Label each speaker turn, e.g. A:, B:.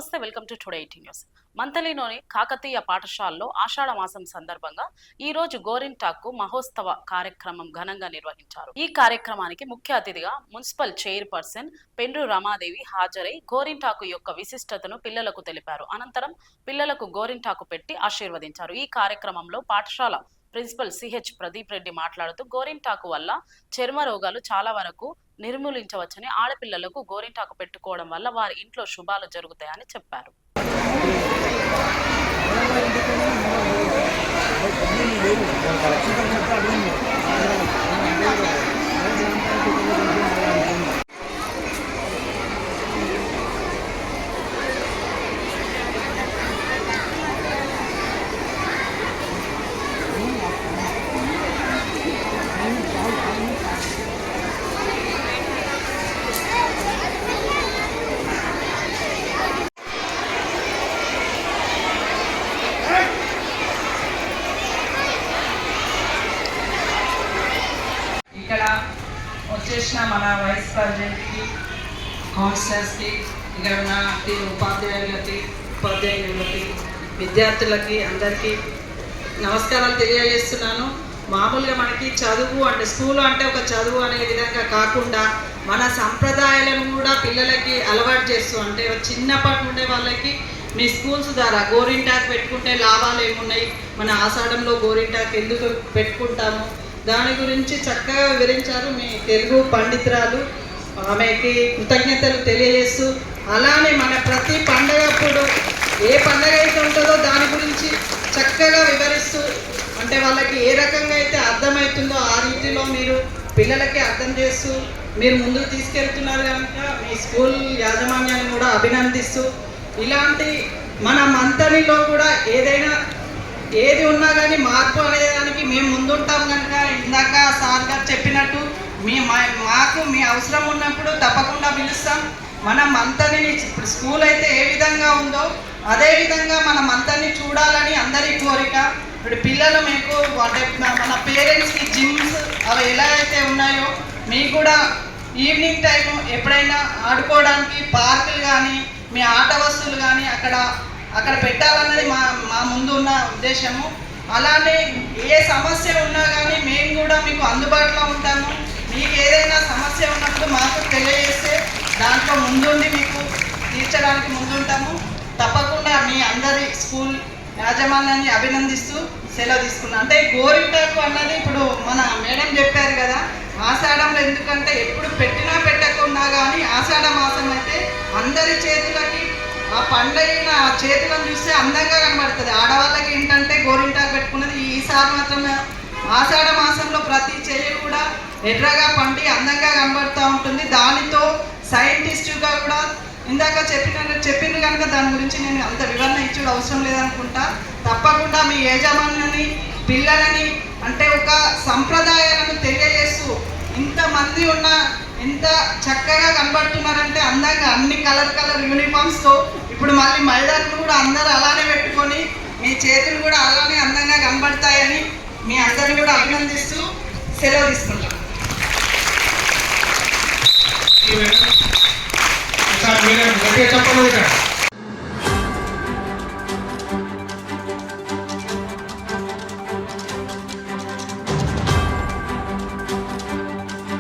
A: నమస్తే, welcome to today 18 news. మంతలిలోని కాకతీయ పాఠశాలలో ఆషాఢ మాసం సందర్భంగా ఈ రోజు గోరింటాకు మహోత్సవ కార్యక్రమం ఘనంగా నిర్వహించారు. ఈ కార్యక్రమానికి ముఖ్య అతిథిగా మున్సిపల్ చైర్పర్సన్ పెండ్రు రమాదేవి హాజరై గోరింటాకు యొక్క విశిష్టతను పిల్లలకు తెలిపారు. అనంతరం పిల్లలకు గోరింటాకు పెట్టి ఆశీర్వదించారు. ఈ కార్యక్రమంలో పాఠశాల ప్రిన్సిపల్ సిహెచ్ ప్రదీప్ రెడ్డి మాట్లాడుతూ గోరింటాకు వల్ల చర్మ రోగాలు చాలా వరకు నిర్మూలించవచ్చని, ఆడపిల్లలకు గోరింటాకు పెట్టుకోవడం వల్ల వారి ఇంట్లో శుభాలు జరుగుతాయని చెప్పారు.
B: ఇక్కడ వచ్చేసిన మన వైస్ ప్రెసిడెంట్కి, కౌన్సిలర్స్కి, ఇక్కడ ఉన్న ఉపాధ్యాయులకి, విద్యార్థులకి అందరికీ నమస్కారాలు తెలియజేస్తున్నాను. మామూలుగా మనకి చదువు అంటే స్కూల్ అంటే ఒక చదువు అనే విధంగా కాకుండా మన సంప్రదాయాలను కూడా పిల్లలకి అలవాటు చేస్తూ, అంటే చిన్నప్పటి నుండే వాళ్ళకి మీ స్కూల్స్ ద్వారా గోరింటాకు పెట్టుకుంటే లాభాలు ఏమున్నాయి, మన ఆషాఢంలో గోరింటాకు ఎందుకు పెట్టుకుంటాము, దాని గురించి చక్కగా వివరించారు మీ తెలుగు పండితురాలు. ఆమెకి కృతజ్ఞతలు తెలియజేస్తూ, అలానే మన ప్రతి పండగప్పుడు ఏ పండగ అయితే ఉంటుందో దాని గురించి చక్కగా వివరిస్తూ, అంటే వాళ్ళకి ఏ రకంగా అయితే అర్థమవుతుందో ఆ రీతిలో మీరు పిల్లలకి అర్థం చేస్తూ మీరు ముందుకు తీసుకెళ్తున్నారు కనుక మీ స్కూల్ యాజమాన్యాన్ని కూడా అభినందిస్తూ, ఇలాంటి మన మంతనిలో కూడా ఏది ఉన్నా కానీ మార్పు అనేదానికి మేము ముందుంటాం కనుక ఇందాక సార్ గారు చెప్పినట్టు మాకు మీ అవసరం ఉన్నప్పుడు తప్పకుండా పిలుస్తాం. మన మంతని ఇప్పుడు స్కూల్ అయితే ఏ విధంగా ఉందో అదే విధంగా మన మంతని చూడాలని అందరి కోరిక. ఇప్పుడు పిల్లలు మీకు అంటే మన పేరెంట్స్కి జిమ్స్ అవి ఎలా అయితే ఉన్నాయో మీకు కూడా ఈవినింగ్ టైం ఎప్పుడైనా ఆడుకోవడానికి పార్కులు కానీ మీ ఆట వస్తువులు కానీ అక్కడ పెట్టాలన్నది మా ముందు ఉన్న ఉద్దేశము. అలానే ఏ సమస్య ఉన్నా కానీ మేము కూడా మీకు అందుబాటులో ఉంటాము. మీకు ఏదైనా సమస్య ఉన్నప్పుడు మాకు తెలియజేస్తే దాంట్లో ముందుండి మీకు తీర్చడానికి ముందుంటాము. తప్పకుండా మీ అందరి స్కూల్ యాజమాన్యాన్ని అభినందిస్తూ సెలవు తీసుకున్నాను. అంటే గోరింటాకు అన్నది ఇప్పుడు మన మేడం చెప్పారు కదా, ఆషాఢంలో ఎందుకంటే ఎప్పుడు పెట్టినా పెట్టకుండా కానీ ఆషాఢ మాసం అయితే అందరి చేతులకి ఆ పండైన చేతులను చూస్తే అందంగా కనబడుతుంది. ఆడవాళ్ళకి ఏంటంటే గోరింటాకు పెట్టుకున్నది ఈసారి మాత్రం ఆషాఢ మాసంలో ప్రతి చేయి కూడా ఎర్రగా అందంగా కనబడుతూ ఉంటుంది. దానితో సైంటిస్టుగా కూడా ఇందాక చెప్పింది కనుక దాని గురించి నేను అంత వివరణ ఇచ్చుడు అవసరం లేదనుకుంటా. తప్పకుండా మీ యాజమాన్యాన్ని పిల్లలని అంటే ఒక సంప్రదాయాలను తెలియజేస్తూ ఇంతమంది ఉన్న ఎంత చక్కగా కనబడుతున్నారంటే అందంగా అన్ని కలర్ యూనిఫామ్స్తో ఇప్పుడు మళ్ళీ మహిళలను కూడా అందరూ అలానే పెట్టుకొని మీ చేతులు కూడా అలానే అందంగా కనబడతాయని మీ అందరిని కూడా అభినందిస్తూ సెలవు తీసుకుంటాం.
C: చెప్పండి.